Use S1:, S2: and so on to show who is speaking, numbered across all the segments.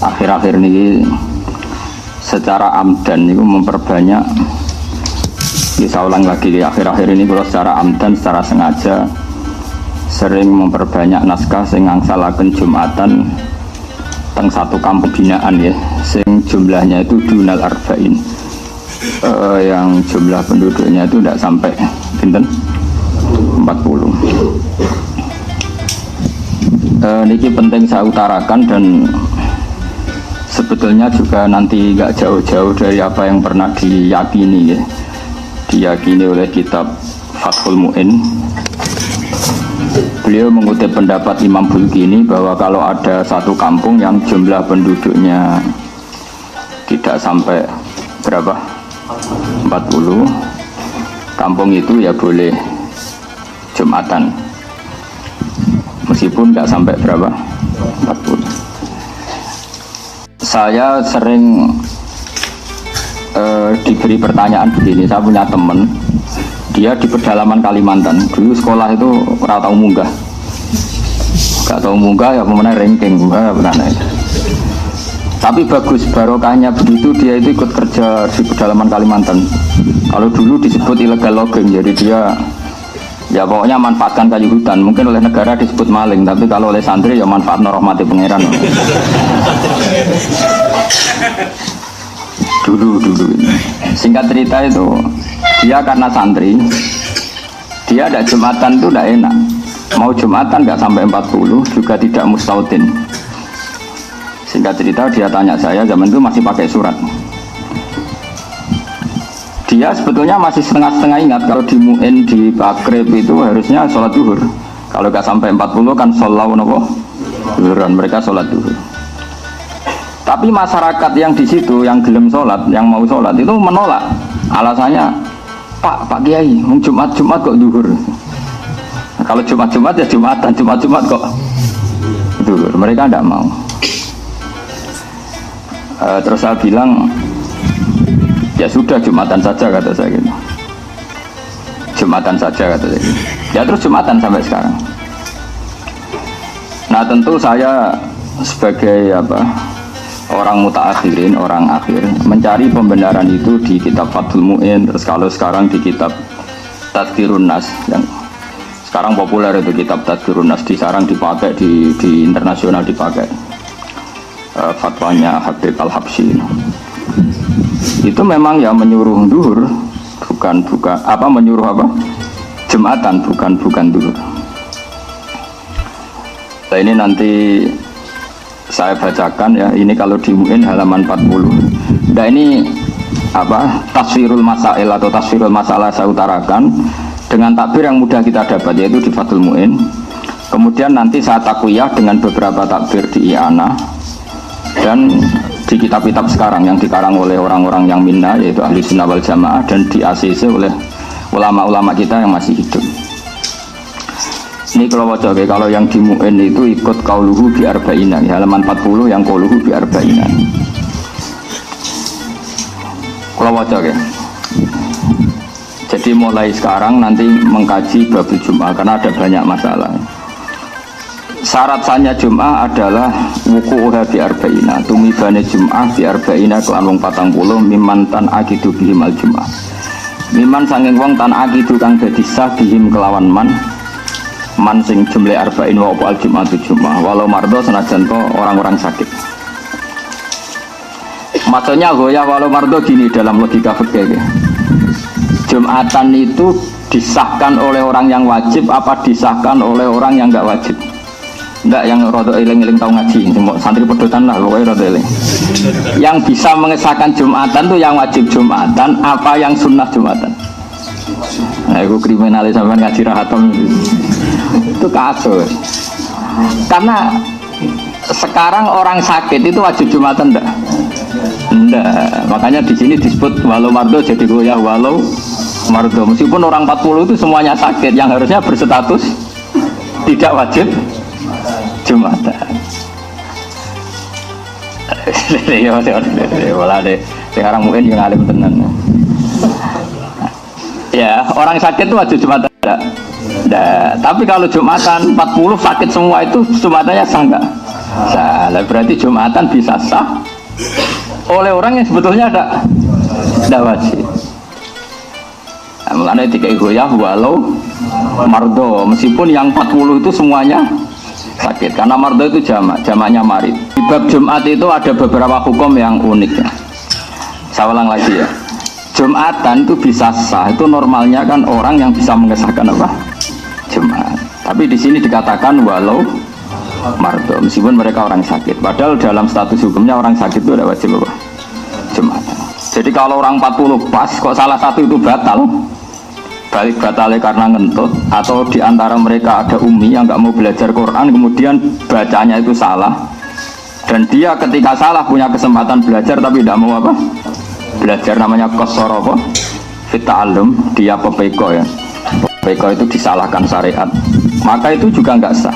S1: akhir-akhir ini secara amdan itu memperbanyak. Saya ulang lagi, akhir-akhir ini kalau secara amdan, secara sengaja sering memperbanyak naskah sing ngangsalaken Jumatan teng satu kampung binaan ya, sing jumlahnya itu dunal arba'in, yang jumlah penduduknya itu tidak sampai pinten 40. Niki penting saya utarakan dan sebetulnya juga nanti nggak jauh-jauh dari apa yang pernah diyakini ya, diyakini oleh kitab Fathul Mu'in. Beliau mengutip pendapat Imam Bulkini bahwa kalau ada satu kampung yang jumlah penduduknya tidak sampai berapa 40, kampung itu ya boleh Jumatan meskipun nggak sampai berapa 40. Saya sering diberi pertanyaan begini, saya punya teman, dia di pedalaman Kalimantan, dulu sekolah itu nggak tahu munggah, ya pemenang ranking, tapi bagus barokahnya begitu, dia itu ikut kerja di pedalaman Kalimantan. Kalau dulu disebut illegal logging, jadi dia ya pokoknya manfaatkan kayu hutan, mungkin oleh negara disebut maling, tapi kalau oleh santri ya manfaat rahmati pangeran. dulu singkat cerita itu dia karena santri, dia ada Jumatan itu tidak enak, mau Jumatan nggak sampai 40, juga tidak mustautin. Singkat cerita dia tanya saya, zaman itu masih pakai surat. Dia sebetulnya masih setengah-setengah ingat kalau di Mu'in, di Bakrib itu harusnya sholat duhur. Kalau nggak sampai 40 kan sholat duhuran, mereka sholat duhur. Tapi masyarakat yang di situ, yang gelem sholat, yang mau sholat itu menolak. Alasannya, Pak Kiai, Jumat kok duhur. Nah, kalau Jumat ya Jumatan, Jumat kok duhur. Mereka tidak mau. Terus saya bilang, ya sudah Jumatan saja kata saya gitu. Jumatan saja kata saya gitu. Ya terus Jumatan sampai sekarang. Nah tentu saya sebagai orang mutaakhirin, orang akhir, mencari pembenaran itu di kitab Fathul Mu'in. Terus kalau sekarang di kitab Tadhkirun Nas, yang sekarang populer itu kitab Tadhkirun Nas, dilarang dipakai di internasional dipakai. Fatwanya Habib Al-Habsyi itu memang ya menyuruh duhur, bukan menyuruh Jumatan, bukan duhur. Nah ini nanti saya bacakan ya, ini kalau di Mu'in halaman 40. Nah ini tasfirul masail atau tasfirul masalah saya utarakan dengan takbir yang mudah kita dapat, yaitu di Fathul Mu'in. Kemudian nanti saya takwiyah dengan beberapa takbir di I'anah dan di kitab-kitab sekarang yang dikarang oleh orang-orang yang minna, yaitu ahli sunnah wal jamaah, dan di ACC oleh ulama-ulama kita yang masih hidup. Ini kalau wajah, kalau yang di Mu'in itu ikut qauluhu bi arba'ina, halaman 40 yang qauluhu bi arba'ina. Kalau wajah jadi mulai sekarang nanti mengkaji babul Jum'ah karena ada banyak masalah. Syarat sahnya Jum'ah adalah wuku'uha bi arba'ina, tumibane Jum'ah bi arba'ina kelan wong 40 mimman tan akidu bihim al Jum'ah, mimman sanging wong tan akidu kang dadi sah bihim kelawan man sing jumlah arba'in wa al Jum'ah tu Jum'ah walau mardo senajan to orang-orang sakit. Maksudnya goya walau mardo gini dalam logika fikih, Jum'atan itu disahkan oleh orang yang wajib apa disahkan oleh orang yang enggak wajib? Enggak, yang rada eling-eling tau ngaji, santri pedotan lah pokoknya rada eling. Yang bisa mengesahkan Jumatan tuh yang wajib Jumatan apa yang sunnah Jumatan? Nah itu kriminalis sampai ngaji rahatom itu kasus. Karena sekarang orang sakit itu wajib Jumatan enggak? Enggak, makanya di sini disebut walau mardo jadi goyah walau mardo. Meskipun orang 40 itu semuanya sakit, yang harusnya berstatus tidak wajib Jumatan. Sekarang mungkin yang alim tenan. Ya, orang sakit itu wajib Jumatan enggak? Tapi kalau Jumatan 40 sakit semua itu Jumatannya sah enggak? Salah, berarti Jumatan bisa sah oleh orang yang sebetulnya tidak wajib. Nah, mulanya dikai goyah walau mardo, meskipun yang 40 itu semuanya sakit, karena mardo itu jamaknya marid. Di bab Jumat itu ada beberapa hukum yang unik ya. Saya ulang lagi ya, Jumatan itu bisa sah, itu normalnya kan orang yang bisa mengesahkan apa? Jumat. Tapi di sini dikatakan walau mardo, meskipun mereka orang sakit. Padahal dalam status hukumnya orang sakit itu ada wajib apa? Jumatan. Jadi kalau orang 40 pas, kok salah satu itu batal, balik batalnya karena ngentut, atau diantara mereka ada umi yang nggak mau belajar Quran, kemudian bacanya itu salah, dan dia ketika salah punya kesempatan belajar tapi tidak mau apa? Belajar, namanya qasara fit ta'allum, dia pepeko ya. Pepeko itu disalahkan syariat, maka itu juga nggak sah.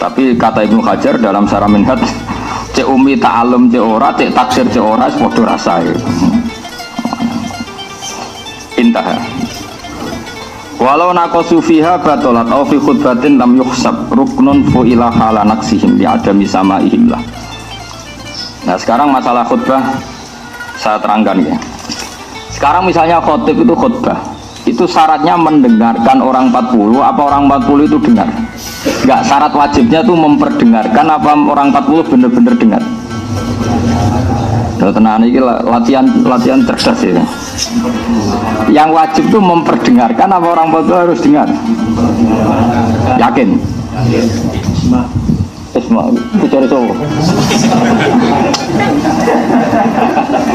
S1: Tapi kata Ibnu Hajar dalam Syarah Minhaj, cek umi ta'allum cek ora, cek taksir cek ora, podo rasai. Intah. Walau naqasu fiha batalat aw fi khutbatin lam yuhsab ruknun fu ila hala naqsihim li adami samaihim lah. Nah, sekarang masalah khutbah saya terangkan ya. Sekarang misalnya khotib itu khutbah, itu syaratnya mendengarkan orang 40 apa orang 40 itu dengar? Enggak, syarat wajibnya tuh memperdengarkan apa orang 40 benar-benar dengar. Tenang ini latihan cerdas ya. Yang wajib tuh memperdengarkan apa orang 40 harus dengar? Yakin? Isma, bicara soal.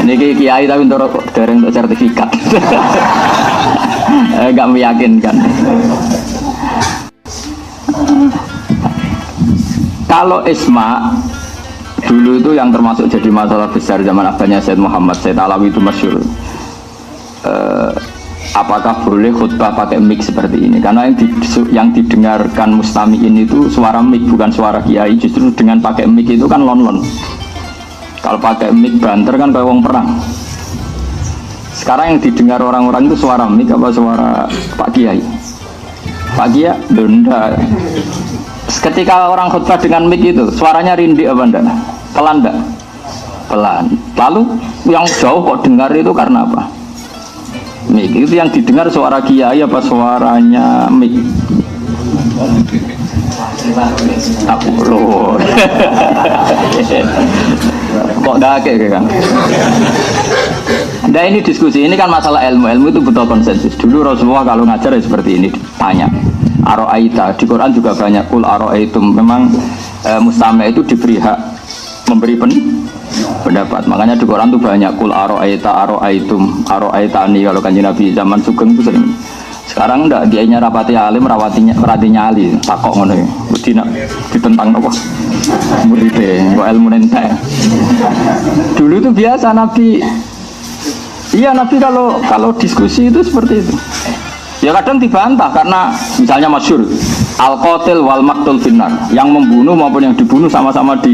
S1: Ini kiai tapi untuk dereng untuk sertifikat. Enggak meyakinkan. Kalau Isma dulu itu yang termasuk jadi masalah besar zaman abahnya Said Muhammad Said Alawi itu masyhur. Apakah boleh khutbah pakai mic seperti ini? Karena yang didengarkan mustami'in itu suara mic, bukan suara kiai. Justru dengan pakai mic itu kan lon-lon. Kalau pakai mic banter kan kayak wong perang. Sekarang yang didengar orang-orang itu suara mic apa suara Pak Kiai? Pak Kiai, benda. Ketika orang khutbah dengan mic itu, suaranya rindih apa enggak? Pelan enggak? Pelan. Lalu yang jauh kok dengar itu karena apa? Mic itu yang didengar suara kiai apa suaranya mic? Aku loh. Kok dake kan? Nah ini diskusi, ini kan masalah ilmu itu butuh konsensus. Dulu Rasulullah kalau ngajar ya seperti ini, tanya. Aro'aita, di Quran juga banyak kul aro'aitum. Memang mustami' itu diberi hak memberi pendapat. Makanya di Quran itu banyak kul aro'aita, aro'aitum, aro'aitani. Kalau kanjeng Nabi zaman Sugeng itu sering. Sekarang enggak, dianya rapati alim, rapati nyali, takok ngono ya. Ditentang apa? Muridé, kok ilmu nentek. Dulu itu biasa Nabi. Iya, Nabi kalau diskusi itu seperti itu. Ya kadang dibantah karena misalnya masyhur al-qatil wal maqtul finnar, yang membunuh maupun yang dibunuh sama-sama di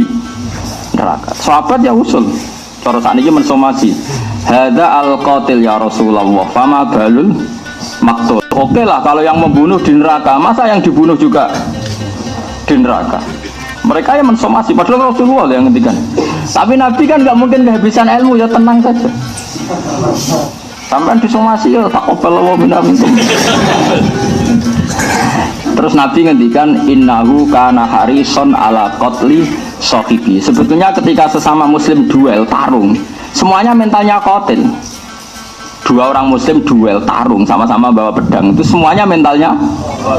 S1: neraka. Sahabat ya usul cara sakniki mensomasi hadza al-qatil ya Rasulullah fama balul maqtul. Oke lah kalau yang membunuh di neraka, masa yang dibunuh juga di neraka? Mereka yang mensomasi, padahal Rasulullah yang ngendikan. Tapi Nabi kan nggak mungkin kehabisan ilmu, ya tenang saja. Sampai disomasi ya taqabbal minna minkum. Terus Nabi ngendikan innahu kana harison ala qatli sahibi. Sebetulnya ketika sesama muslim duel tarung, semuanya mentalnya qatil. Dua orang muslim duel tarung sama-sama bawa pedang, itu semuanya mentalnya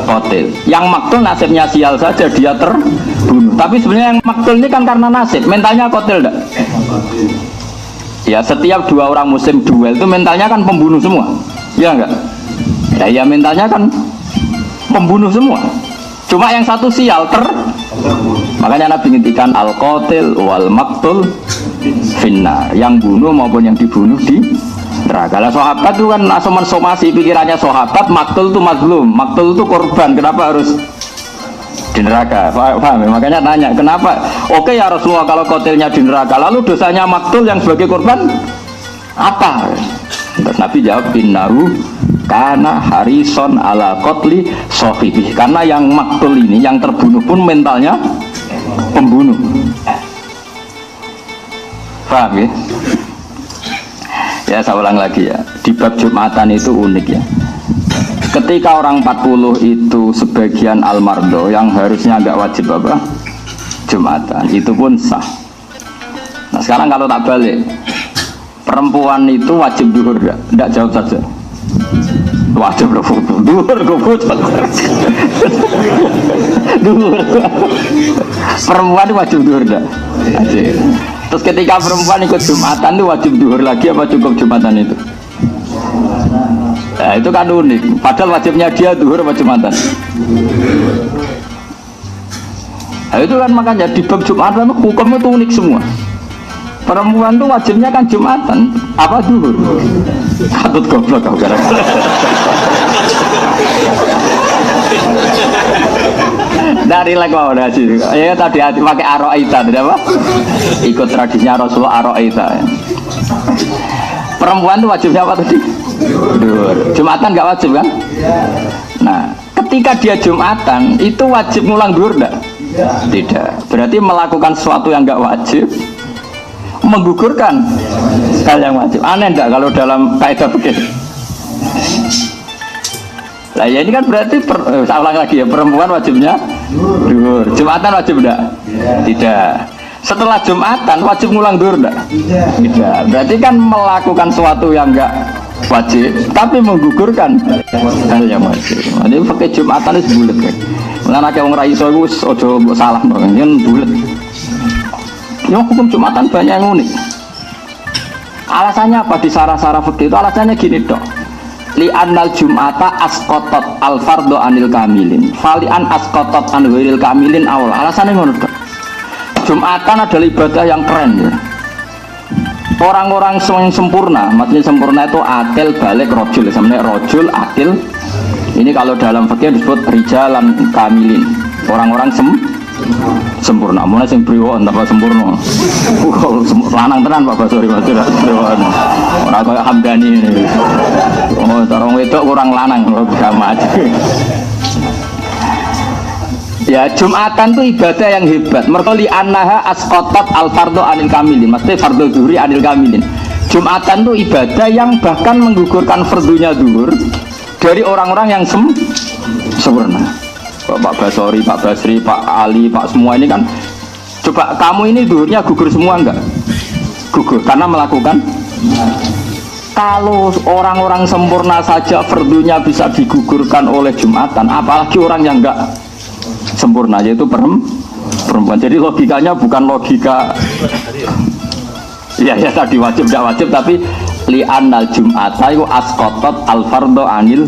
S1: qatil. Yang maktul nasibnya sial saja, dia terbunuh. Tapi sebenarnya yang maktul ini kan karena nasib, mentalnya qatil enggak? Ya setiap dua orang muslim duel itu mentalnya kan pembunuh semua, ya enggak? Ya mentalnya kan pembunuh semua. Cuma yang satu sial makanya Nabi ngintikan al-qatil wal maqtul finnar, yang bunuh maupun yang dibunuh di neraka. Lah sahabat itu kan langsung mensomasi pikirannya sahabat, maktul itu mazlum, maktul itu korban, kenapa harus di neraka? Paham ya? Makanya tanya, kenapa? Oke ya Rasulullah kalau qatilnya di neraka, lalu dosanya maktul yang sebagai korban apa? Terus Nabi jawab innahu kana harison ala qatli sahibi, karena yang maktul ini yang terbunuh pun mentalnya pembunuh. Paham ya? Ya saya ulang lagi ya, di bab Jumatan itu unik ya. Ketika orang 40 itu sebagian almardo yang harusnya nggak wajib apa? Jumatan, itu pun sah. Nah sekarang kalau tak balik, perempuan itu wajib duhur enggak? Enggak, jawab saja. Wajib duhur kok. Duhur. Perempuan itu wajib duhur enggak? Wajib. Terus ketika perempuan ikut Jumatan itu wajib duhur lagi apa cukup Jumatan itu? Nah, itu kan unik. Padahal wajibnya dia duhur apa Jumatan? Nah, itu kan makanya di bab Jumatan hukumnya itu unik semua. Perempuan tuh wajibnya kan Jumatan, apa duhur? Katut goblok kau gara-gara. Dari lagi mau ada sih. Ya tadi pakai aroita, tidak apa? Ikut tradisinya Rasulullah aroita. Ya. Perempuan tuh wajibnya apa tadi? Duhur. Jumatan nggak wajib kan? Nah, ketika dia Jumatan itu wajib ngulang duhur enggak? Tidak. Berarti melakukan sesuatu yang nggak wajib menggugurkan hal yang wajib. Aneh enggak kalau dalam kaidah fikih? Lah ya ini kan berarti saya ulang lagi ya, perempuan wajibnya duhur. Jumatan wajib enggak? Tidak. Setelah Jumatan wajib ngulang duhur enggak? Tidak. Berarti kan melakukan sesuatu yang enggak wajib tapi menggugurkan hal yang wajib. Ini pakai Jumatan itu bulet kan. Mulane akeh wong ra iso iku aja mbok salah to, yen bulet. Ya hukum Jumatan banyak yang unik. Alasannya apa di sarah-sarah fikih itu? Alasannya gini dok. Li annal Jum'ata asqatat al fardhu anil kamilin. Fali an asqatat an ghairil kamilin awal. Alasannya ngono dok. Jumatan adalah ibadah yang keren ya. Orang-orang yang sempurna, maksudnya sempurna itu akil, balik, rojul. Sebenarnya rojul, akil. Ini kalau dalam fikih disebut rijalan kamilin. Orang-orang sempurna. Mulai sing priwon tanpa sempurna. Lanang tenan Pak Basori priwon. Ora kaya Hamdani ini. Oh, cara wedok kurang lanang bisa mati. Ya Jumatan itu ibadah yang hebat. Merkoli annaha asqatat al fardhu anil kamilin. Maksudnya fardhu dhuhri anil kamilin. Jumatan itu ibadah yang bahkan menggugurkan fardunya zuhur dari orang-orang yang sempurna. Pak Basori, Pak Basri, Pak Ali, Pak semua ini kan. Coba kamu ini zuhurnya gugur semua enggak? Gugur karena melakukan. Kalau orang-orang sempurna saja fardunya bisa digugurkan oleh Jumatan, apalagi orang yang enggak sempurna, yaitu perempuan. Jadi logikanya bukan logika ya tadi wajib tidak wajib, tapi li'annal jum'ata yu asqatat al fardhu anil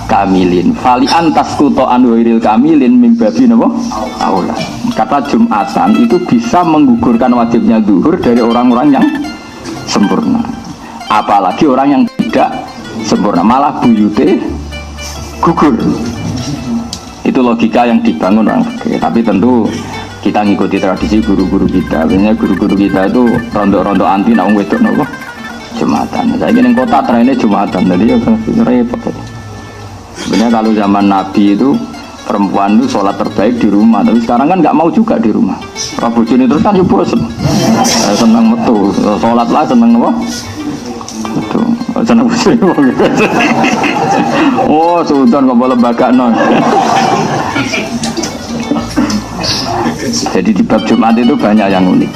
S1: kamilin fali'an tasqutu an wairil kamilin min babi napa aula. Kata Jumatan itu bisa menggugurkan wajibnya zuhur dari orang-orang yang sempurna, apalagi orang yang tidak sempurna, malah buyute gugur. Itu logika yang dibangun orang fikih. Tapi tentu kita ngikuti tradisi guru-guru kita. Biasanya guru-guru kita itu rondo-rondo anti nak wedok nopo Jumatan. Saya ingin kota trennya Jumatan. Jadi ya repot. Sebenarnya kalau zaman Nabi itu perempuan itu sholat terbaik di rumah. Tapi sekarang kan nggak mau juga di rumah. Rabu Juni terus kan ya bosan. Senang metu. Sholat lah senang nopo. Betul. Senang bosan. Oh, sultan kok boleh lembaga non. Jadi di bab Jumat itu banyak yang unik.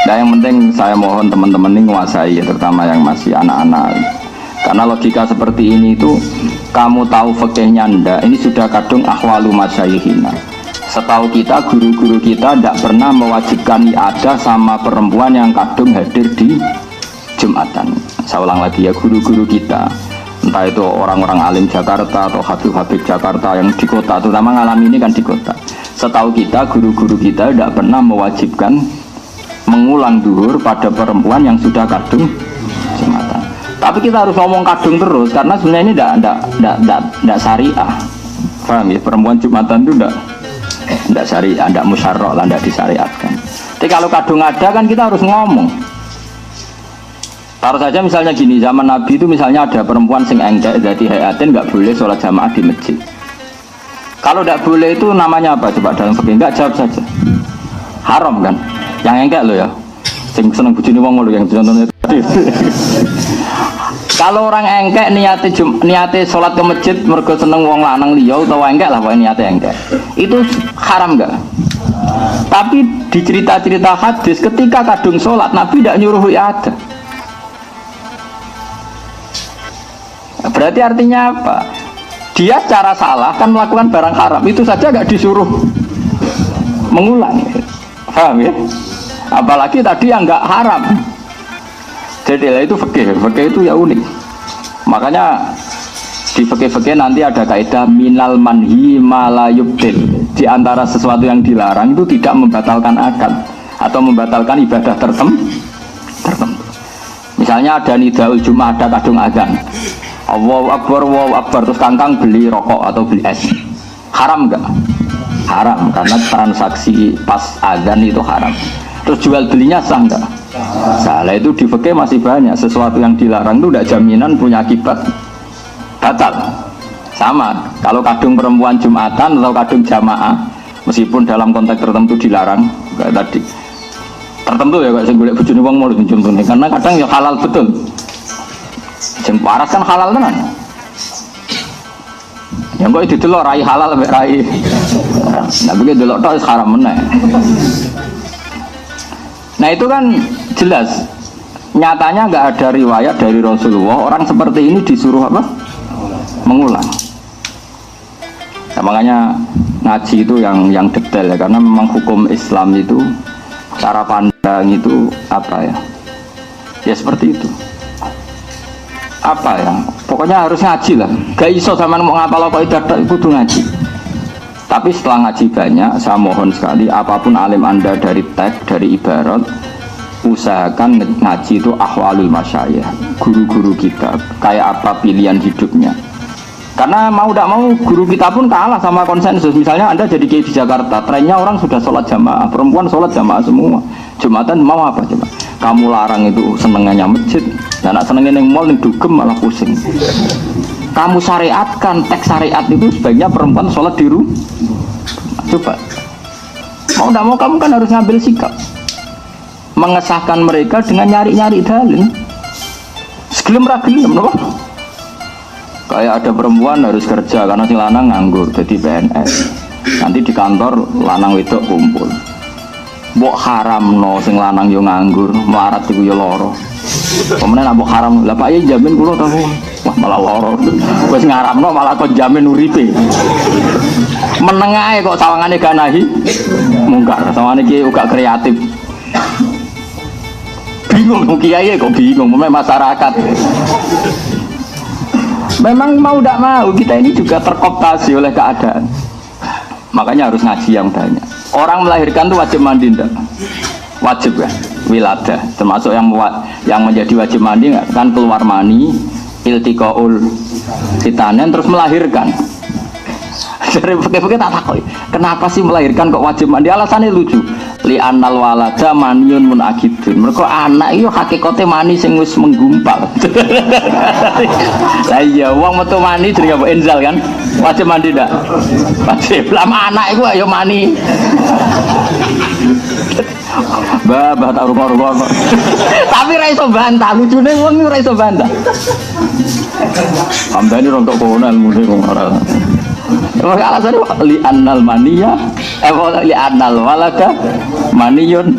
S1: Nah yang penting saya mohon teman-teman ini menguasai ya, terutama yang masih anak-anak. Karena logika seperti ini itu kamu tahu fikihnya ndak, ini sudah kadung ahwalu masyayikhina. Setahu kita guru-guru kita tidak pernah mewajibkan iada sama perempuan yang kadung hadir di Jumatan. Saya ulang lagi ya, guru-guru kita, entah itu orang-orang alim Jakarta atau habib-habib Jakarta yang di kota, terutama ngalami ini kan di kota. Setahu kita guru-guru kita tidak pernah mewajibkan mengulang zuhur pada perempuan yang sudah kadung Jumatan. Tapi kita harus ngomong kadung terus karena sebenarnya ini tidak syariah. Paham ya? Perempuan Jumatan itu tidak syariah, tidak musyarrah lah, tidak disyariatkan. Tapi kalau kadung ada kan kita harus ngomong. Taruh saja misalnya gini, zaman Nabi itu misalnya ada perempuan sing engkek jadi hayatin nggak boleh sholat jamaah di masjid. Kalau nggak boleh itu namanya apa? Coba dalam fikih nggak jawab saja. haram kan? Yang engkek lo ya. Sing seneng bojone wong lho yang contohnya tadi. Kalau orang engkek niate sholat ke masjid mergo seneng wong lanang liya utawa engkek lah pokoke niate engkek. Itu haram enggak? Tapi di cerita-cerita hadis ketika kadung sholat Nabi tidak nyuruh ada. Berarti artinya apa? Dia secara salah kan melakukan barang haram itu saja nggak disuruh mengulang. Paham ya? Apalagi tadi yang nggak haram. Jadi itu fikih itu ya unik. Makanya di fikih nanti ada kaidah minal manhi ma la yubtil. Di antara sesuatu yang dilarang itu tidak membatalkan akad atau membatalkan ibadah tertentu. Misalnya ada nidaul Jumat, ada kadung azan. Allahu Akbar, terus kangkang beli rokok atau beli es. Haram enggak? Haram, karena transaksi pas azan itu haram. Terus jual belinya sah enggak? Salah. Itu di fikih masih banyak sesuatu yang dilarang itu tidak jaminan punya akibat batal. Sama, kalau kadung perempuan Jumatan atau kadung jamaah, meskipun dalam konteks tertentu dilarang, kayak tadi tertentu ya kayak golek bojone wong mau contohnya, karena kadang ya halal betul. Sing waras kan halal tenan. Yang kok didelok rai halal mek rai. Nah, begitu delok tok haram meneh. Nah, itu kan jelas. Nyatanya enggak ada riwayat dari Rasulullah orang seperti ini disuruh apa? Mengulang. Nah, makanya ngaji itu yang detail ya, karena memang hukum Islam itu cara pandang itu apa ya? Ya seperti itu. Apa ya? Pokoknya harus ngaji lah. Gak iso sama mau ngapal kaidah tok kudu ngaji. Tapi setelah ngaji banyak, saya mohon sekali apapun alim Anda dari teks, dari ibarat, usahakan ngaji itu ahwalul masyayikh, guru-guru kita, kayak apa pilihan hidupnya. Karena mau tidak mau guru kita pun kalah sama konsensus. Misalnya Anda jadi kiai di Jakarta, trennya orang sudah sholat jamaah, perempuan sholat jamaah semua. Jumatan mau apa coba? Kamu larang itu senengannya masjid, dan nak senengnya yang mall yang dugem malah pusing. Kamu syariatkan, teks syariat itu sebaiknya perempuan sholat di rumah. Coba, mau tidak mau kamu kan harus ngambil sikap, mengesahkan mereka dengan nyari-nyari dalil. Segelem ragilem, no? Kayak ada perempuan harus kerja karena si lanang nganggur jadi PNS. Nanti di kantor lanang wedok kumpul. Mbok haram no sing lanang yo nganggur, melarat iku yo loro. Pemenang mbok haram, lah Pak Yai jamin kula ta. Wah malah loro. Wis ngaramno malah kok jamin uripe. Meneng ae kok sawangane gak nahi. Mungkar, sawangane iki uga kreatif. Bingung kiai kok bingung, masyarakat. Memang mau tidak mau kita ini juga terkooptasi oleh keadaan. Makanya harus ngaji yang banyak. Orang melahirkan itu wajib mandi enggak? Wajib kan? Wiladah termasuk yang menjadi wajib mandi kan keluar mani, iltiqaul fitanen terus melahirkan. Dari fikih tak takoi. Kenapa sih melahirkan kok wajib mandi? Alasannya lucu. Li annal walada maniun munakidun. Mergo anak iyo hakikate mani sing wis menggumpal. Lah iya wong metu mani jenenge apa enzal kan? Wajib mandi ndak? Wajib. Lama anak iku ayo mani. Bah tak rupa-rupa. Tapi ra iso bantah, lucune wong ora iso bantah. Amdani rontok kono ilmune kok ora. Maka alasannya li annal maniya li annal walada maniyun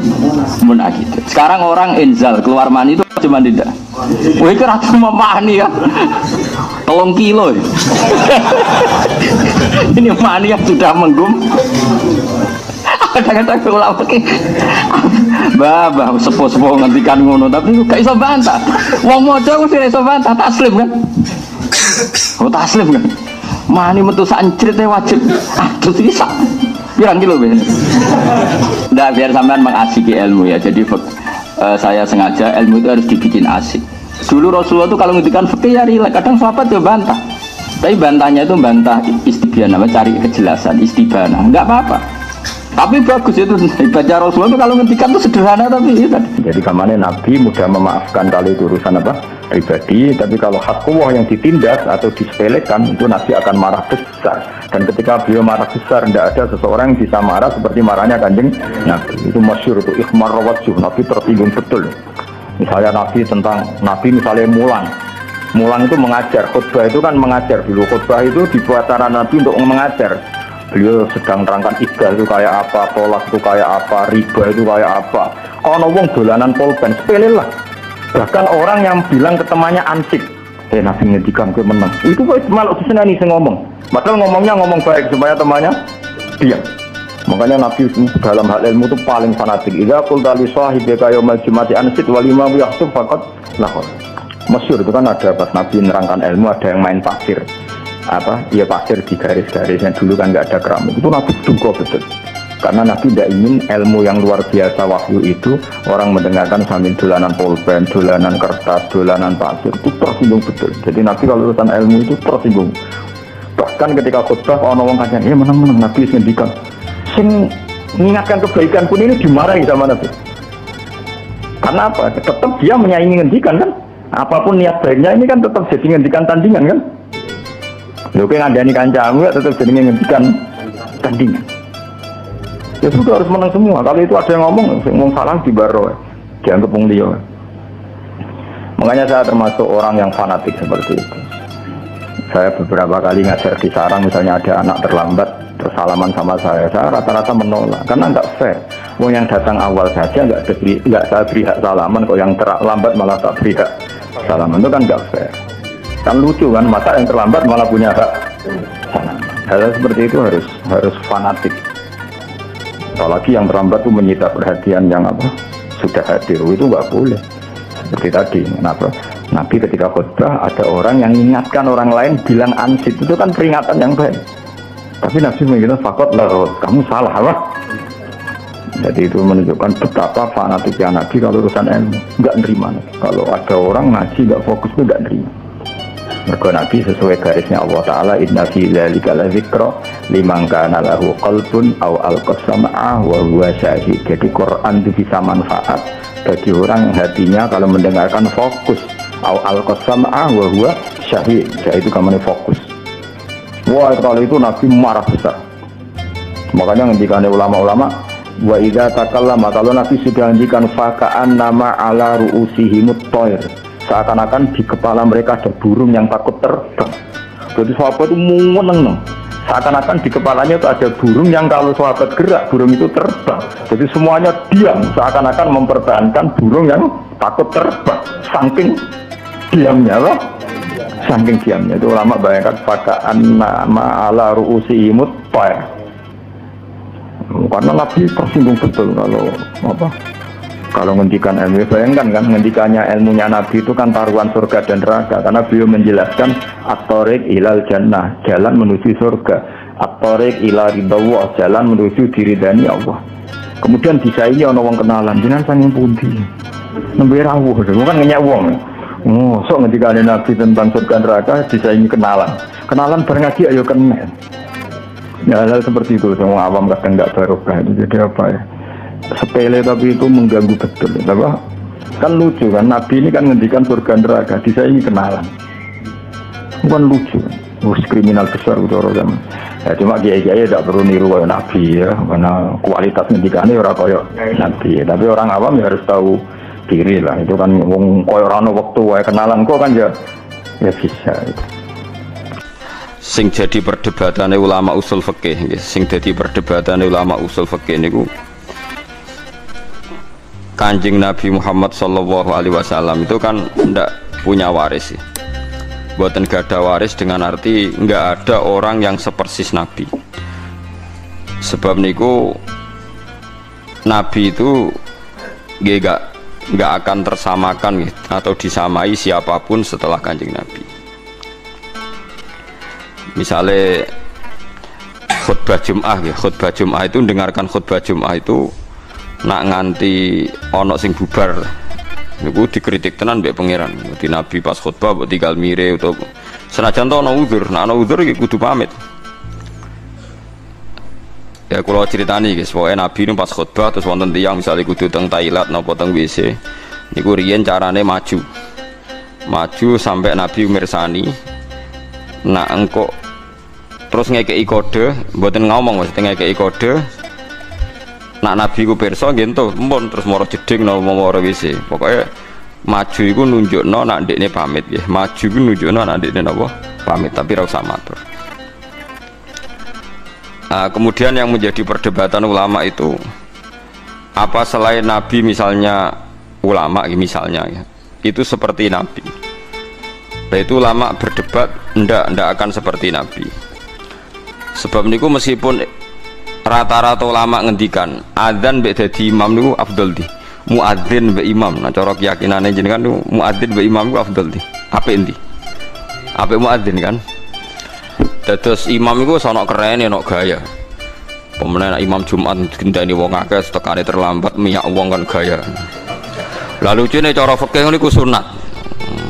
S1: munakid. Sekarang orang inzal keluar mani itu cuma tidak. Wah itu rata mau mani ya 3 kilo. Ini mani yang sudah menggum. Kadang-kadang ulama ki bah sepo-sepo ngendikan ngono tapi gak iso bantah. Wong maca wis iso bantah taslim kan. Oh taslim kan. Mani metu sancritnya wajib. Aduh bisa. Pirang kilo ben. Ndak biar sampean mengasiki ilmu ya. Jadi saya sengaja ilmu itu harus dibikin asik. Dulu Rasulullah itu kalau ngendikan fikih ya rileks, kadang sahabat ya bantah. Tapi bantahnya itu bantah istibiana, cari kejelasan, istibana. Enggak apa-apa. Tapi bagus itu baca Rasulullah itu kalau ngendikan itu sederhana tapi itu. Jadi kemana Nabi mudah memaafkan kalau itu urusan apa pribadi, tapi kalau hakullah yang ditindas atau disepelekan itu Nabi akan marah besar. Dan ketika beliau marah besar, tidak ada seseorang yang bisa marah seperti marahnya Kanjeng Nabi. Itu masyhur itu ikhmar wajh, Nabi tersinggung betul. Misalnya Nabi misalnya Mulang itu mengajar, khutbah itu kan mengajar dulu. Khutbah itu dibuat cara Nabi untuk mengajar. Beliau sedang terangkan ibadah itu kayak apa, tolak itu kayak apa, riba itu kayak apa. Kalau wong dolanan pulpen, sepele lah. Bahkan orang yang bilang ke temannya ansik, Nabi ngedikan gue menang. Itu malah disenani sing ngomong. Padahal ngomongnya ngomong baik supaya temannya diam. Makanya Nabi dalam hal ilmu itu paling fanatik. Idza qulta li sahibika yaumal jumati ansit wal imam yahtub faqat lahor. Masyhur itu kan ada pas Nabi nerangkan ilmu ada yang main pasir. Pasir di garis-garis yang dulu kan nggak ada keramik. Itu Nabi duga betul. Karena Nabi tidak ingin ilmu yang luar biasa wahyu itu orang mendengarkan sambil dolanan pulpen, dolanan kertas, dolanan pasir itu tersinggung betul. Jadi Nabi kalau urusan ilmu itu tersinggung. Bahkan ketika khutbah orang ngomong kajian, menang Nabi ngendikan. Sing mengingatkan kebaikan pun ini dimarahi sama Nabi. Karena apa? Tetap dia menyaingi ngendikan kan. Apapun niat baiknya ini kan tetap jadi ngendikan tandingan kan. Lho kan ngandani kancamu ya tetap jadi ngendikan tandingan. Ya sudah harus menang semua. Kalau itu ada yang ngomong salah di baro, dianggap wong liya. Makanya saya termasuk orang yang fanatik seperti itu. Saya beberapa kali ngajar di sarang, misalnya ada anak terlambat bersalaman sama saya rata-rata menolak karena nggak fair. Wong yang datang awal saja nggak saya beri hak salaman, kok yang terlambat malah tak beri hak salaman, itu kan nggak fair. Kan lucu kan, masa yang terlambat malah punya hak salaman. Hal seperti itu harus fanatik. Apalagi yang terlambat itu menyita perhatian yang sudah hadir, itu nggak boleh. Seperti tadi, kenapa? Nabi ketika khutbah ada orang yang mengingatkan orang lain bilang ansit, itu kan peringatan yang baik. Tapi Nabi mengatakan fakot lah, kamu salah lah. Jadi itu menunjukkan betapa fanatiknya Nabi kalau urusan ilmu, nggak nerima. Kalau ada orang ngaji nggak fokus itu nggak nerima. Mergo Nabi sesuai garisnya Allah Ta'ala, inna fi dzalika la dzikra liman kana lahu qalbun aw alqasama'a wa huwa syahid. Jadi Quran itu bisa manfaat bagi orang yang hatinya kalau mendengarkan fokus, aw alqasama'a wa huwa syahid. Itu kamane fokus. Wah, kalau itu Nabi marah besar. Makanya ngendikane ulama-ulama, wa idza takallama, kalau Nabi sudah ngendikan faka'an nama ala ru'usihimut thair, seakan-akan di kepala mereka ada burung yang takut terbang. Jadi sahabat itu meneng, seakan-akan di kepalanya itu ada burung yang kalau sahabat gerak, burung itu terbang. Jadi semuanya diam, seakan-akan mempertahankan burung yang takut terbang. Saking diamnya loh, saking diamnya. Itu ulama bayangkan faka'an nama ala ru'usihimut thair. Karena Nabi tersinggung betul kalau ngendikan ilmu. Bayangkan kan ngendikannya ilmunya Nabi itu kan taruhan surga dan neraka, karena beliau menjelaskan at-thariq ilal jannah, jalan menuju surga, at-thariq ila ridha, jalan menuju diridani Allah. Kemudian disaingi ana wong kenalan, jenengan saking pundi? Nembe rawuh, bukan ngenyek wong. Sok ngendikane Nabi tentang surga neraka disaingi kenalan. Kenalan bareng ngaji ayo kenal. Ya hal seperti itu, semua awam kadang nggak barokah. Jadi apa ya? Sepele tapi itu mengganggu betul. Kan lucu kan, Nabi ini kan ngendikan surga neraka, disaingi kenalan. Bukan lucu, kriminal besar gitu orang. Ya cuma kiai-kiai tidak perlu niru kayak Nabi ya, karena kualitas ngendikannya orang kayak Nabi. Tapi orang awam ya harus tahu diri lah. Itu kan wong koyo ora ono wektu wae kenalan kok kan ya bisa. Itu.
S2: Sing jadi perdebatan ulama usul fikih, sing jadi perdebatan ulama usul fikih niku Kanjeng Nabi Muhammad Sallallahu Alaihi Wasallam itu kan tidak punya waris sih. Buatan gak ada waris dengan arti nggak ada orang yang sepersis Nabi. Sebab niku Nabi itu nggak akan tersamakan gitu, atau disamai siapapun setelah Kanjeng Nabi. Misalnya khutbah Jum'ah ya, khutbah Jum'ah itu dengarkan khutbah Jum'ah itu nak nganti ono sing bubar niku dikritik tenan mbek pangeran. Di Nabi pas khutbah mbok tinggal mire utawa senajan to ono uzur, nek ono uzur iki kudu pamit. Ya kalau ceritani guys, pokoknya Nabi ini pas khutbah terus wonten tiyang misalnya kudu teng toilet napa teng WC, niku riyen carane maju sampai Nabi mirsani, nak engko terus ngekei kode, mboten ngomong maksudnya ngekei kode, nak Nabi ku pirsa nggih ento, empun terus moro jeding napa moro WC, pokoknya maju iku nunjukno nak ndekne pamit nggih, maju iku nunjukno nak ndekne napa pamit, tapi ora usah matur. Nah, kemudian yang menjadi perdebatan ulama itu apa selain Nabi misalnya ulama misalnya ya, itu seperti Nabi. Nah, itu ulama berdebat ndak akan seperti Nabi. Sebab niku meskipun rata-rata ulama ngendikan adzan mbek dadi imam niku afdal di. Muadzin mbek imam. Nah cara keyakinane jenengan niku muadzin mbek imam niku afdal di. Apik endi? Apik muadzin kan? Dados imam itu sono keren ono gaya. Pemenang imam Jumat gendani wong akeh tekane terlambat miyak wong kan gaya. Lalu lucunya cara fikih niku sunat.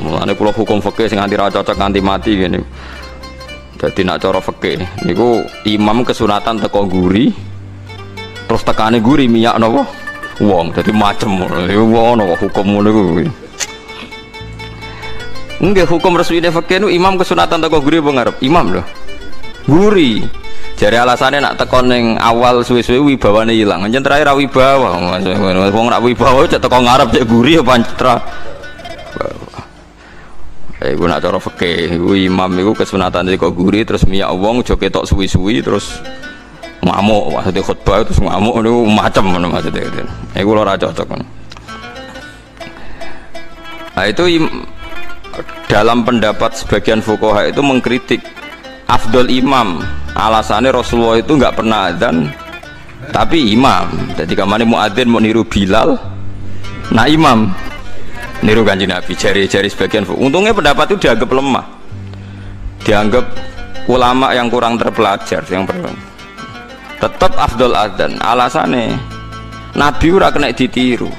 S2: Mulane kula hukum fikih sing nganti ra cocok nganti mati ngene. Dadi nak cara fikih niku imam kesunatan teko guri terus tekane guri miyak napa wong. Dadi macem ngono hukum ngono niku. Nggih hukum resmine fikih niku imam kesunatan teko guri apa ngarep? Imam lho. Guri. Jare alasane nak teko ning awal suwe-suwe wibawane ilang. Anjen terakhir ra wibawa. Wong nak wibawa cek teko ngarep cek guri apa citra. Iku nak cara fikih, iku imam iku kesunatan teko guri terus miyak wong aja ketok suwi-suwi terus ngamuk, maksudnya khutbah terus ngamuk niku macem ngono maksudnya. Iku ora cocok. Nah itu dalam pendapat sebagian fuqaha itu mengkritik afdol imam, alasannya Rasulullah itu nggak pernah adzan tapi imam. Jadi kamane muadzin mau niru Bilal, nah imam niru Kanjeng Nabi. Jari sebagian fuqaha. Untungnya pendapat itu dianggap lemah, dianggap ulama yang kurang terpelajar, yang tetap afdol adzan. Alasannya Nabi ora kena ditiru.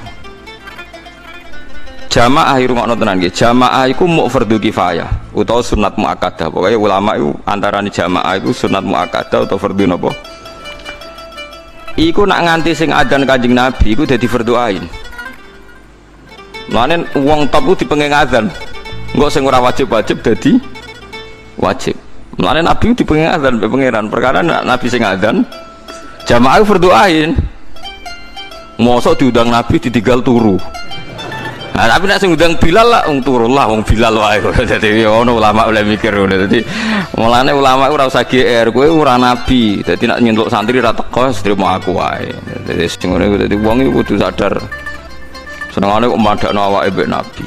S2: Jamaah irungokno tenan nggih. Jamaah iku muk fardhu kifayah utawa sunat muakkadah. Pokoke ulama iku antarane jamaah iku sunat muakkadah utawa fardhu napa? Iku nak nganti sing adzan Kanjeng Nabi iku dadi fardhu ain. Mane wong top ku dipenging adzan. Engko sing ora wajib-wajib dadi wajib. Mane Nabi dipenging adzan mbek pangeran. Perkara Nabi sing adzan jamaah fardhu ain. Mosok diundang Nabi ditinggal turu. Nah, tapi nek sing ngundang Bilal lah wong turun lah wong Bilal wae. Dadi ono ulama oleh mikir ngono. Dadi mulane ulama ora usah GR, kowe ora nabi. Dadi nek nyentuk santri ra teko sedrimo aku wae. Dadi sing ngono dadi wong iku kudu sadar senengane kok madakno awake mbek nabi.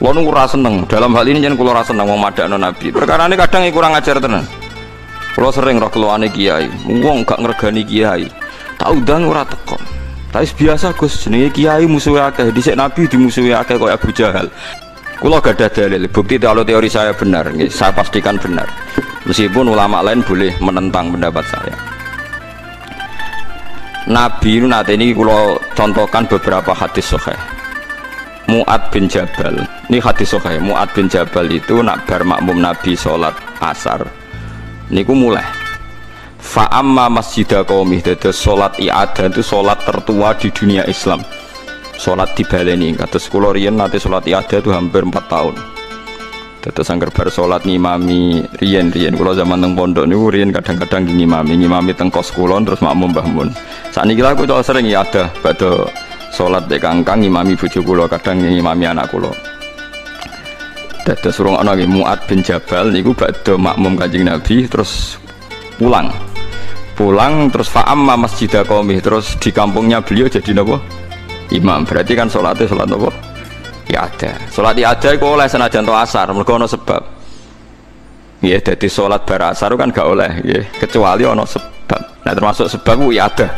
S2: Kulo nu ora seneng. Dalam hal ini yen kulo ora seneng wong madakno nabi. Perkarane kadang kurang ajar tenan. Kulo sering roh keluane kiai, wong gak ngregani kiai. Tak undang ora teko. Tapi biasa Gus, jenenge kiai musuhe akeh, dhisik nabi dimusuhi akeh kaya Abu Jahal. Kula gadah dalil, bukti kalau teori saya benar, saya pastikan benar. Meskipun ulama lain boleh menentang pendapat saya. Nabi itu nanti ini kula contohkan beberapa hadis sahih. Mu'ad bin Jabal, ini hadis sahih. Mu'ad bin Jabal itu nak bar makmum Nabi sholat asar, niku mulai. Fa'amma masjidah qaumih, dados salat i'adah itu salat tertua di dunia Islam. Salat dibaleni kados kula riyen nate salat i'adah itu hampir 4 tahun. Dados angger bar salat ngimami riyen kula zaman teng pondok niku riyen kadang-kadang ngimami teng kos kula terus makmum Mbah Mun. Sakniki lha kula sering i'adah badhe salat dek kangkang ngimami bojo kula, kadang ngimami anak kula. Dados urung ana nggih Mu'ad bin Jabal niku badhe makmum Kanjeng Nabi terus pulang terus fa'amma masjidah qaumih, terus di kampungnya beliau jadi napa? Imam. Berarti kan salatnya salat napa? Ya ada. Salat ya ada iku oleh senajan to asar, mergo ana sebab. Nggih, dadi salat bar asar kan gak oleh nggih, kecuali ana sebab. Nah, termasuk sebab ku ya ada.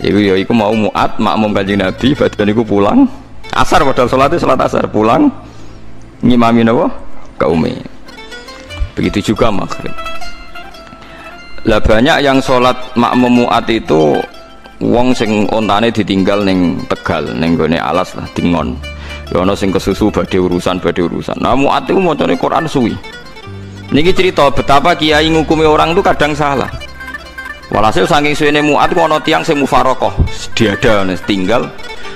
S2: Iku mau Mu'ad makmum Kanjeng Nabi, badan iku pulang asar padahal salatnya salat asar, pulang ngimami napa? Kaume. Begitu juga maghrib. Lah banyak yang sholat makmum Mu'ad itu wong sing ontane ditinggal ning Tegal, ning gone alas lah dingon. Ya ana sing kesusu badhe urusan. Nah Mu'ad itu macane Quran suwi. Niki cerita betapa kiai ngukumi orang itu kadang salah. Walhasil saking suwene Mu'ad ku ana tiyang sing mufarokoh diada tinggal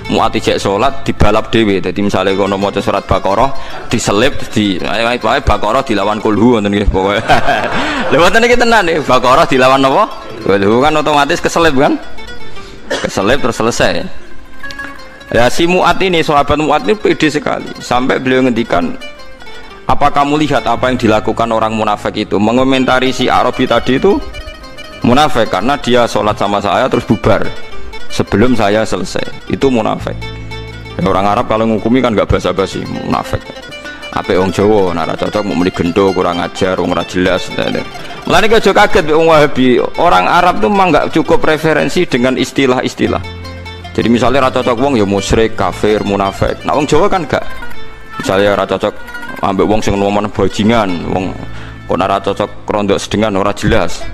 S2: Mu'ad ijek salat dibalap dhewe. Dadi misale kono maca surat Baqarah diselip di wae Baqarah dilawan kulhu ngoten nggih pokoke. Lha wonten iki tenan nggih Baqarah dilawan napa? Kulhu kan otomatis keselip kan? Keselip terus selesai. Ya si Mu'ad ini, sahabat Mu'ad ini pede sekali sampai beliau ngendikan, apa kamu lihat apa yang dilakukan orang munafik itu? Mengomentari si Arabi tadi itu munafik karena dia sholat sama saya terus bubar sebelum saya selesai, itu munafik. Ya, orang Arab kalau ngukumi kan nggak basa-basi, munafik. Apa orang Jawa, nara cocok mau meni gendo kurang ajar, orang ora jelas. Mulane aja kaget wong Wahabi, orang Arab tuh memang nggak cukup referensi dengan istilah-istilah. Jadi misalnya ra cocok wong ya musyrik, kafir, munafik. Nah wong Jawa kan gak. Misalnya ra cocok ambek wong sing ngomong bajingan, wong kok ora cocok rondok sedengan ora jelas.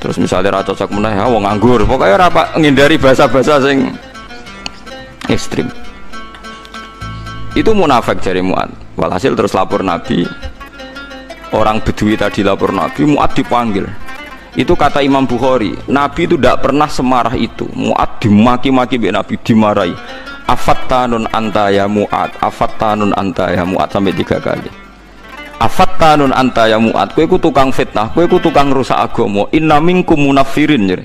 S2: Terus misalnya ra cocok meneh wong nganggur. Pokoknya ora ngindari bahasa-bahasa sing ekstrim. Itu munafik jari Mu'ad. Walhasil terus lapor Nabi. Orang Bedui tadi lapor Nabi, Mu'ad dipanggil. Itu kata Imam Bukhari, Nabi itu tidak pernah semarah itu. Mu'ad dimaki-maki oleh Nabi, dimarahi. Afattanun anta ya Mu'ad, afattanun anta ya Mu'ad, sampai 3 kali. Afattanun anta ya Mu'ad, kowe ku tukang fitnah, kowe ku tukang rusak agama. Inna minkum munafirin.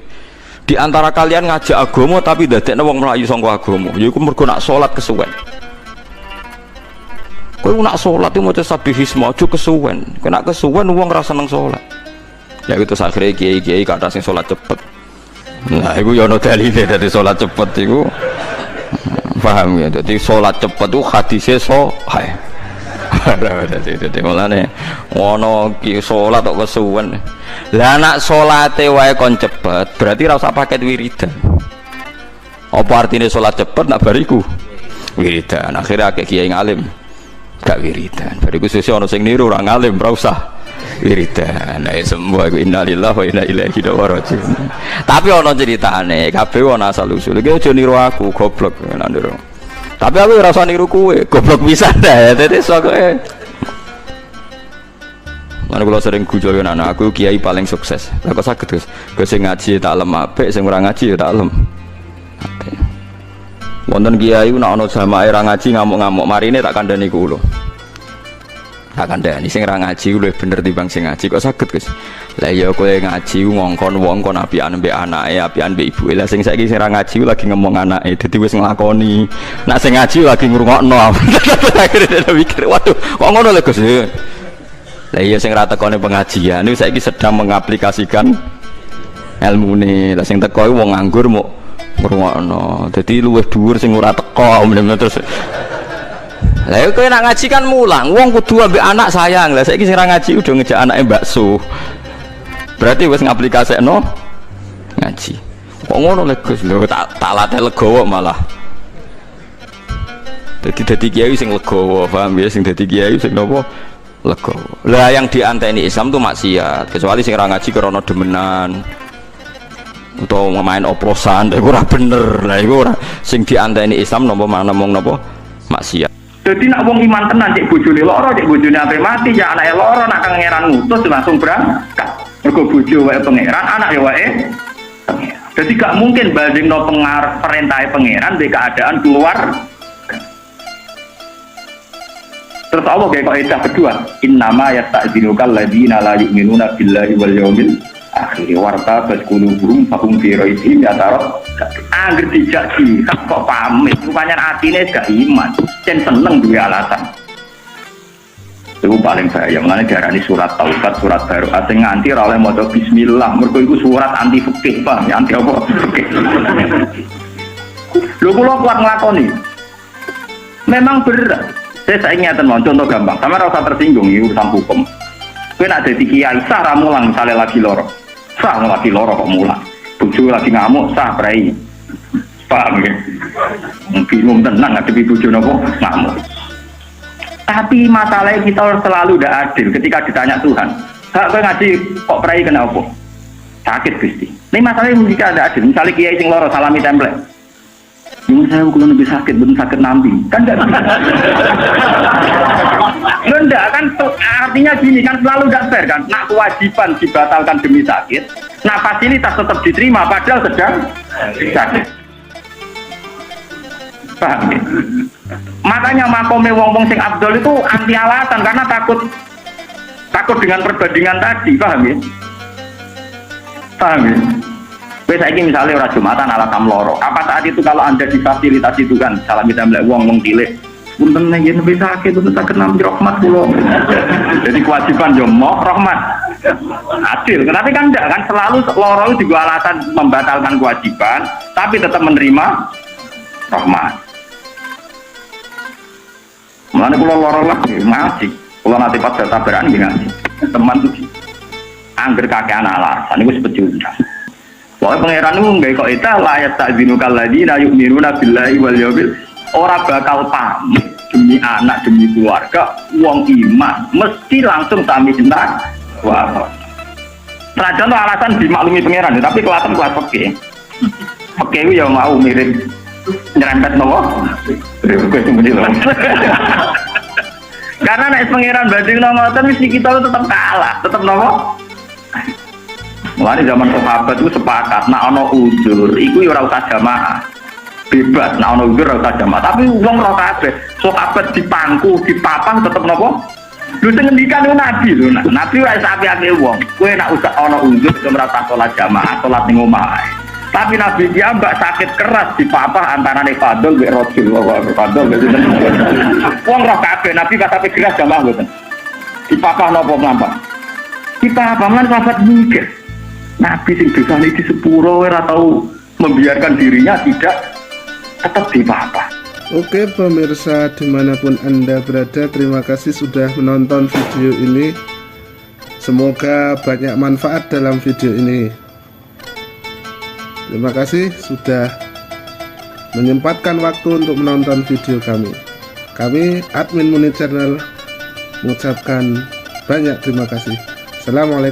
S2: Di antara kalian ngajak agama tapi dadekno wong mlayu saka agama. Yaiku mergo nak salat kesuwen. Kowe nak salat itu maca sabihisma aja kesuwen. Kena kesuwen wong ora seneng salat. Ya itu akhirnya kiai-kiai kata sing sholat cepet. Nah itu ya ada dalilnya dari sholat cepet itu. Paham ya, jadi sholat cepet itu hadisnya sahih. Jadi mulane ono ki sholat kok kesuwen. Lah nak sholate wae kon cepet, berarti ora usah paket wiridan. Apa artinya sholat cepet nak bariku? Wiridan. Akhirnya akeh kiai ngalim gak wiridan. Bariku sesuk ono sing niru ora ngalim, ora usah wiridan. Nah semua iku innalillahi wa inna ilaihi raji'un. Tapi ana ceritane, kabeh ana asal usul. Iki aja niru aku, goblok nek niru. Tapi aku ora usah niru kowe, goblok pisan dah. Dadi sokoke. Mana kula sering gujo yen anak aku kiai paling sukses. Lah kok saged Gus? Gus sing ngaji tak lem apik, sing ora ngaji ya tak lem. Apik. Wonten kiai nek ana jamaah ora ngaji ngamuk-ngamuk, marine tak kandhani kula. Tak kandhani sing ora ngaji luwih bener timbang sing ngaji. Kok saged Gus? Lah ya kowe ngaji ngongkon wong kon apian mbek anake, apian mbek ibuke. Lah sing saiki sing ora ngaji lagi ngomong anake, dadi wis nglakoni. Nek sing ngaji lagi ngrungokno. Akhire mikir, waduh, kok ngono lho Gus? Lah iya sing ora tekone pengajian niku saiki sedang mengaplikasikan ilmune. Lah sing teko wong nganggur mok ngrungokno. Dadi luwih dhuwur sing ora teko terus. Lah kowe nak ngaji kan mulang, wong kudu ambek anak sayang. Lah saiki sing ora ngaji udah ngejak anake bakso. Berarti wis ngaplikasekno ngaji. Kok ngono lho Gus? Lho tak latih legowo malah. Dadi kiai sing legowo, paham ya, sing dadi kiai sing napa? Legowo. Lah yang dianteni Islam tuh maksiat, kecuali sing ora ngaji krana demenan. Utawa main oplosan, iku ora bener. Lah iku ora sing dianteni Islam napa mung napa? Maksiat.
S3: Jadi nak wong iman tenan cek bojone loro, cek bojone ape mati, ya anake loro nak pangeran ngutus langsung berangkat. Mergo bojo wae pangeran, anak ya wae pangeran. Jadi gak mungkin bandingno perintah pangeran di keadaan keluar. Terus Allah kayak kaidah kedua, innama yasta'dzinukal ladzina la yu'minuna billahi wal yawmil akhir warta qulubuhum fahum fi raibihim yatara. Angger dijaki kok pamit rupanya atine gak iman dan seneng duwe alasan. Itu paling bahaya. Mengenai diarani surat taubat, surat baru asing nganti ora oleh maca bismillah. Mergo iku surat anti fikih, Pak. Anti apa? Fikih. Lho kula kuat nglakoni. Memang berat. Saya ingin contoh gampang. Sama ora usah tersinggung iki urusan hukum. Kowe nek dadi kiai sah ra mulang misale lagi loro. Sah lagi loro kok mulang. Bojo lagi ngamuk sah prei. Paham ya? Bingung tenang ngadepi bojo napa ngamuk. Tapi masalahnya kita selalu tidak adil ketika ditanya Tuhan. Hak kowe ngaji kok prei kena apa? Sakit Gusti. Ini masalahnya jika ada adil. Misalnya kiai sing loro salami template. Yang saya kalau lebih sakit, belum sakit nampi. Kan enggak bisa. Lo enggak kan artinya gini kan selalu enggak fair kan. Nak kewajiban dibatalkan demi sakit, nah fasilitas tetap diterima padahal sedang sakit. Paham ya? Makanya makome wong-wong sing abdol itu anti alasan karena takut dengan perbandingan tadi, paham ya? Paham ya? Wes saiki misalnya orang Jumatan alasan loro. Apa saat itu kalau Anda difasilitasi itu kan salah kita mlek wong cilik. Punten nek yen wis sakit itu saged nampi rahmat kula. Jadi kewajiban yo mau rahmat. Adil, tapi kan enggak kan selalu loro itu juga alasan membatalkan kewajiban tapi tetap menerima rahmat. Mulane kula loro lagi ngaji. Kula nanti pas tabaran nggih ngaji. Teman tuh angger kakean alasan niku sepecundang. Pokoknya pangeran itu nggak kok itu layat tak zinukal ladina yu'minuna billahi wal yawmil ora bakal pamit demi anak demi keluarga wong iman mesti langsung sami cinta wah. Nah contoh alasan dimaklumi pangeran tapi kelihatan kelas oke itu ya mau mirip nyerempet nopo karena nek pangeran banding ngoten mesti kita tetap kalah tetap nopo. Mulane zaman sahabat itu sepakat, nak ono uzur, iku ya ora usah jamaah. Bebas, nak ono uzur ora usah jamaah. Tapi wong ora kabeh, sahabat dipangku, dipapang tetep napa? Lho sing ngendikan itu Nabi lho, Nabi ora sapi-api wong. Kowe nak usah ono uzur ora usah salat jamaah, salat ning omah ae. Tapi Nabi dia mbak sakit keras dipapah antarane Fadl mbek Rasul, Fadl mbek wong ora kabeh, Nabi pas sampe keras jamaah mboten. Dipapah napa mlampah? Dipapah lan sahabat mikir. Nabi sing dosane di sepuro ora tahu membiarkan dirinya tidak tetap dipapah.
S4: Oke pemirsa dimanapun Anda berada, terima kasih sudah menonton video ini. Semoga banyak manfaat dalam video ini. Terima kasih sudah menyempatkan waktu untuk menonton video kami. Kami admin Munir Channel mengucapkan banyak terima kasih. Assalamualaikum.